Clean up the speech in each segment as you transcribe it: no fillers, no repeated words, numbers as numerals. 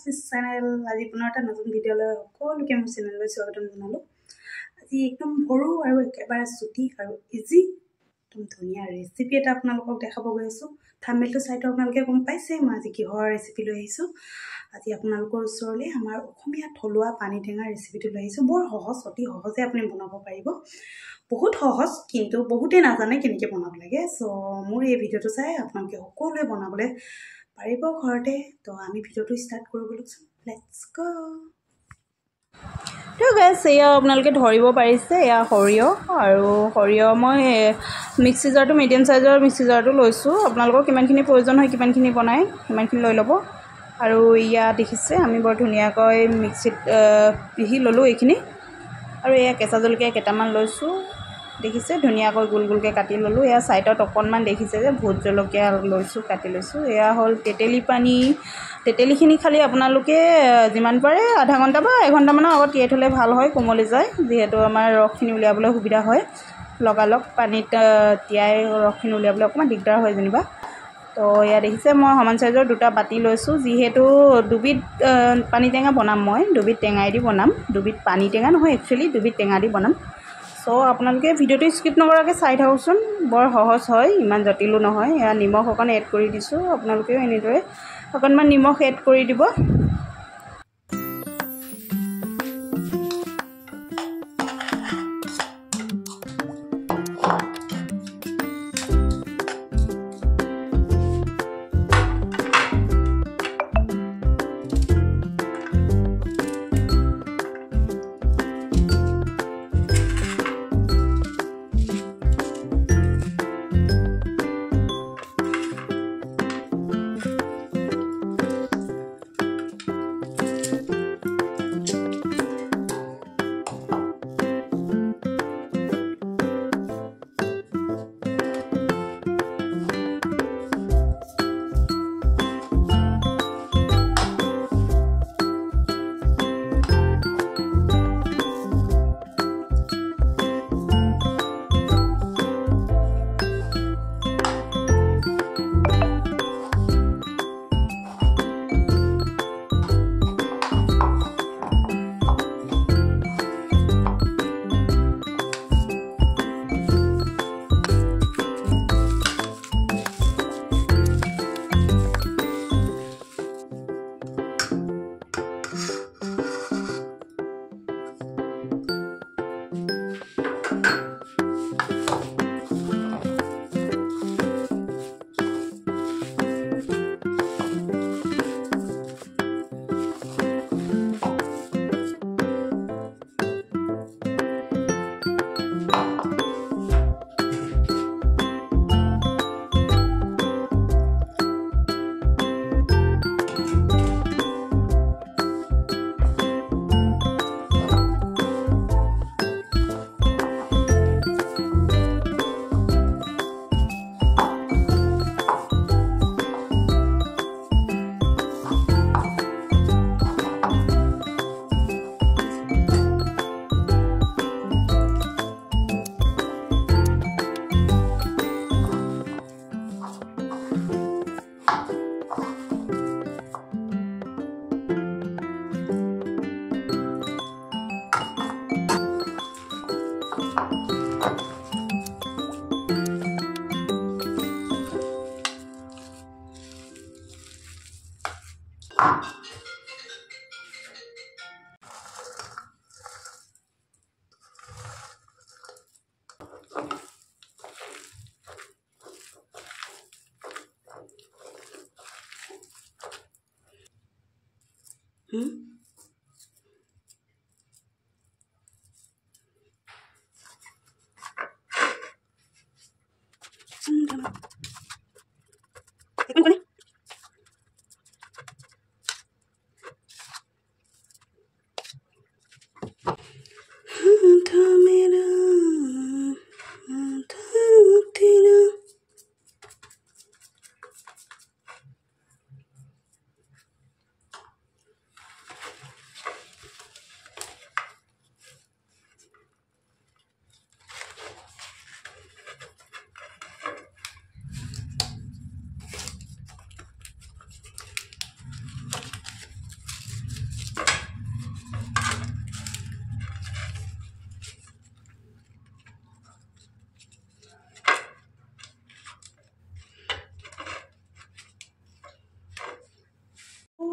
মাছ channel আজি পুনৰ এটা নতুন ভিডিঅ'লৈ সকলোকে মোৰ চেনেললৈ স্বাগতম জনালোঁ। আজি একদম সৰু আৰু একেবাৰে চুটি আৰু ইজি একদম ধুনীয়া ৰেচিপি এটা আপোনালোকক দেখাব গৈ আছোঁ। থাম্বনেইলটো চাইতো আপোনালোকে গম পাইছে মই আজি কিহৰ ৰেচিপি লৈ আহিছোঁ। আজি আপোনালোকৰ ওচৰলৈ আমাৰ অসমীয়া থলুৱা পানী টেঙা ৰেচিপিটো লৈ আহিছোঁ। বৰ সহজ, অতি সহজে আপুনি বনাব পাৰিব। বহুত সহজ, কিন্তু বহুতে নাজানে কেনেকৈ বনাব লাগে। চ' মোৰ এই ভিডিঅ'টো চাই আপোনালোকে সকলোৱে বনাবলৈ পাৰিব ঘৰতে। তো আমি ভিডিঅ'টো ষ্টাৰ্ট কৰিব লৈছোঁ। লেটছ গ'। তো গাইছ, এয়া আপোনালোকে ধৰিব পাৰিছে, এয়া সৰিয়হ। আৰু সৰিয়হ মই মিক্সি জাৰটো মিডিয়াম চাইজৰ মিক্সি জাৰটো লৈছোঁ। আপোনালোকৰ কিমানখিনি প্ৰয়োজন হয় কিমানখিনি বনায় সিমানখিনি লৈ ল'ব। আৰু ইয়াত দেখিছে আমি বৰ ধুনীয়াকৈ মিক্সিত পিহি ল'লোঁ এইখিনি। আৰু এয়া কেঁচা জলকীয়া কেইটামান লৈছোঁ, দেখিছে ধুনীয়াকৈ গোল গোলকৈ কাটি ল'লোঁ। এয়া ছাইডত অকণমান দেখিছে যে ভোট জলকীয়া লৈছোঁ, কাটি লৈছোঁ। এয়া হ'ল তেতেলী পানী। তেতেলীখিনি খালি আপোনালোকে যিমান পাৰে আধা ঘণ্টা বা এঘণ্টামানৰ আগত তিয়াই থ'লে ভাল হয়, কোমলি যায়, যিহেতু আমাৰ ৰসখিনি উলিয়াবলৈ সুবিধা হয়। লগালগ পানীত তিয়াই ৰসখিনি উলিয়াবলৈ অকণমান দিগদাৰ হয় যেনিবা। তো এয়া দেখিছে মই সমান চাইজৰ দুটা বাতি লৈছোঁ, যিহেতু দুবিধ পানী টেঙা বনাম। মই দুবিধ টেঙাই দি বনাম, দুবিধ পানী টেঙা নহয়, একচুৱেলি দুবিধ টেঙা দি বনাম। চ' আপোনালোকে ভিডিঅ'টো স্কিপ নকৰাকৈ চাই থাককচোন, বৰ সহজ হয়, ইমান জটিলো নহয়। এয়া নিমখ অকণ এড কৰি দিছোঁ, আপোনালোকেও এনেদৰে অকণমান নিমখ এড কৰি দিব।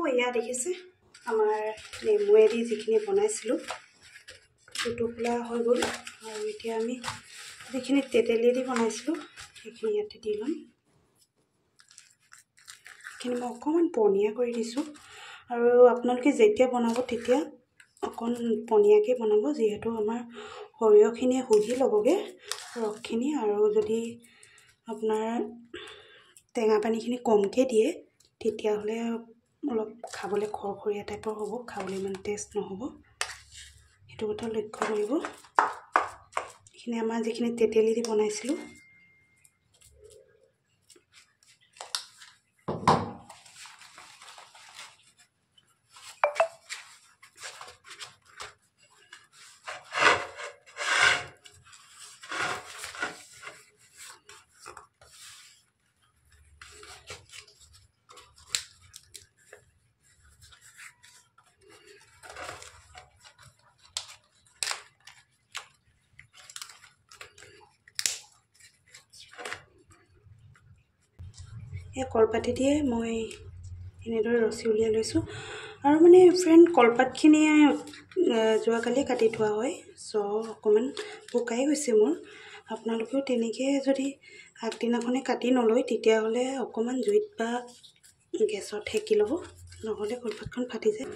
এয়া দেখিছে আমাৰ নেমুৱেদি যিখিনি বনাইছিলোঁ টোপোলা হৈ গ'ল আৰু এতিয়া আমি যিখিনি তেতেলী দি বনাইছিলোঁ সেইখিনি ইয়াতে দি ল'ম এইখিনি মই অকণমান পনীয়া কৰি দিছোঁ আৰু আপোনালোকে যেতিয়া বনাব তেতিয়া অকণ পনীয়াকৈ বনাব যিহেতু আমাৰ সৰিয়হখিনি শুহি ল'বগৈ ৰসখিনি আৰু যদি আপোনাৰ টেঙা পানীখিনি কমকৈ দিয়ে তেতিয়াহ'লে অলপ খাবলৈ খৰখৰীয়া টাইপৰ হ'ব খাবলৈ ইমান টেষ্ট নহ'ব সেইটো কথা লক্ষ্য কৰিব এইখিনি আমাৰ যিখিনি তেতেলী দি বনাইছিলোঁ এই কলপাতি দিয়ে মই এনেদৰে ৰছী উলিয়াই লৈছোঁ আৰু মানে ফ্ৰেণ্ড কলপাতখিনি যোৱাকালি কাটি থোৱা হয় চ' অকণমান শুকাই গৈছে মোৰ আপোনালোকেও তেনেকৈ যদি আগদিনাখনে কাটি নলয় তেতিয়াহ'লে অকণমান জুইত বা গেছত সেকি ল'ব নহ'লে কলপাতখন ফাটি যায়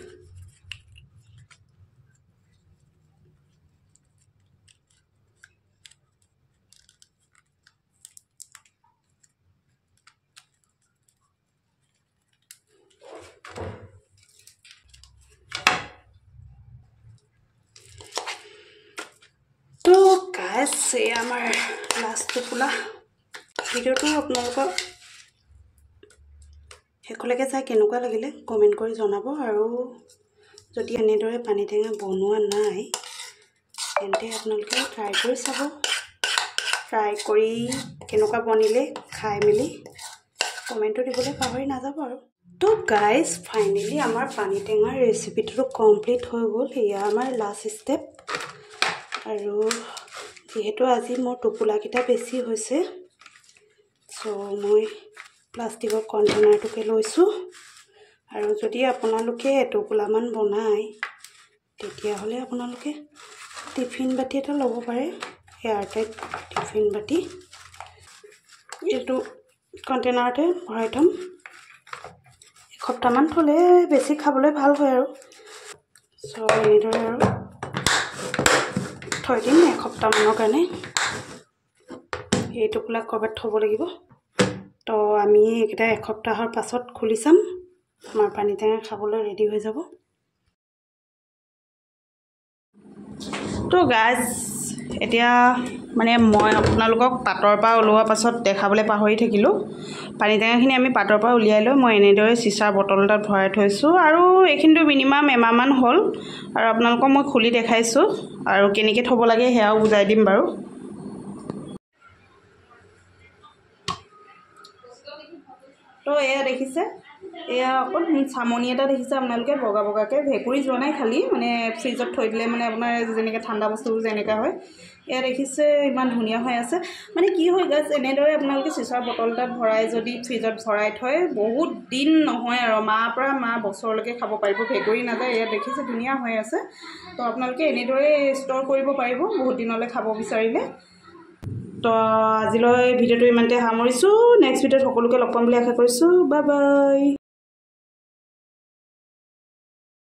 তো গাইজ এই আমাৰ লাষ্ট টোপোলা ভিডিঅ'টো আপোনালোকৰ শেষলৈকে চাই কেনেকুৱা লাগিলে কমেণ্ট কৰি জনাব আৰু যদি এনেদৰে পানী টেঙা বনোৱা নাই তেন্তে আপোনালোকে ট্ৰাই কৰি চাব ট্ৰাই কৰি কেনেকুৱা বনিলে খাই মেলি কমেণ্টটো দিবলৈ পাহৰি নাযাব আৰু তো গাইজ ফাইনেলি আমাৰ পানী টেঙাৰ ৰেচিপিটো কমপ্লিট হৈ গ'ল এয়া আমাৰ লাষ্ট ষ্টেপ আৰু যিহেতু আজি মোৰ টোপোলাকেইটা বেছি হৈছে চ' মই প্লাষ্টিকৰ কণ্টেইনাৰটোকে লৈছোঁ আৰু যদি আপোনালোকে এটোপোলামান বনায় তেতিয়াহ'লে আপোনালোকে টিফিন বাতি এটা ল'ব পাৰে এয়াৰটাইট টিফিন বাতি এইটো কণ্টেইনাৰতে ভৰাই থ'ম এসপ্তাহমান থ'লে বেছি খাবলৈ ভাল হয় আৰু চ' এনেদৰে আৰু থৈ দিম এসপ্তাহমানৰ কাৰণে এই টোপোলা ক'ৰবাত থ'ব লাগিব তো আমি এইকেইটা এসপ্তাহৰ পাছত খুলি চাম আমাৰ পানী টেঙা খাবলৈ ৰেডি হৈ যাব তো গাইজ এতিয়া মানে মই আপোনালোকক পাতৰ পৰা ওলোৱাৰ পাছত দেখাবলৈ পাহৰি থাকিলোঁ পানী টেঙাখিনি আমি পাতৰ পৰা উলিয়াই লৈ মই এনেদৰে চিচাৰ বটল এটাত ভৰাই থৈছোঁ আৰু এইখিনিতো মিনিমাম এমাহমান হ'ল আৰু আপোনালোকক মই খুলি দেখাইছোঁ আৰু কেনেকৈ থ'ব লাগে সেয়াও বুজাই দিম বাৰু তো এয়া দেখিছে এয়া অকল চামনি এটা দেখিছে আপোনালোকে বগা বগাকৈ ভেঁকুৰি যোৱা নাই খালি মানে ফ্ৰিজত থৈ দিলে মানে আপোনাৰ যেনেকৈ ঠাণ্ডা বস্তুবোৰ যেনেকৈ হয় এয়া দেখিছে ইমান ধুনীয়া হৈ আছে মানে কি হয় গাইজ এনেদৰে আপোনালোকে চিচাৰ বটল এটাত ভৰাই যদি ফ্ৰিজত ভৰাই থয় বহুত দিন নহয় আৰু মাহৰ পৰা মাহ বছৰলৈকে খাব পাৰিব ভেঁকুৰি নাযায় এয়া দেখিছে ধুনীয়া হৈ আছে তো আপোনালোকে এনেদৰে ষ্ট'ৰ কৰিব পাৰিব বহুত দিনলৈ খাব বিচাৰিলে তো আজিলৈ ভিডিঅ'টো ইমানতে সামৰিছোঁ নেক্সট ভিডিঅ'ত সকলোকে লগ পাম বুলি আশা কৰিছোঁ বাই বাই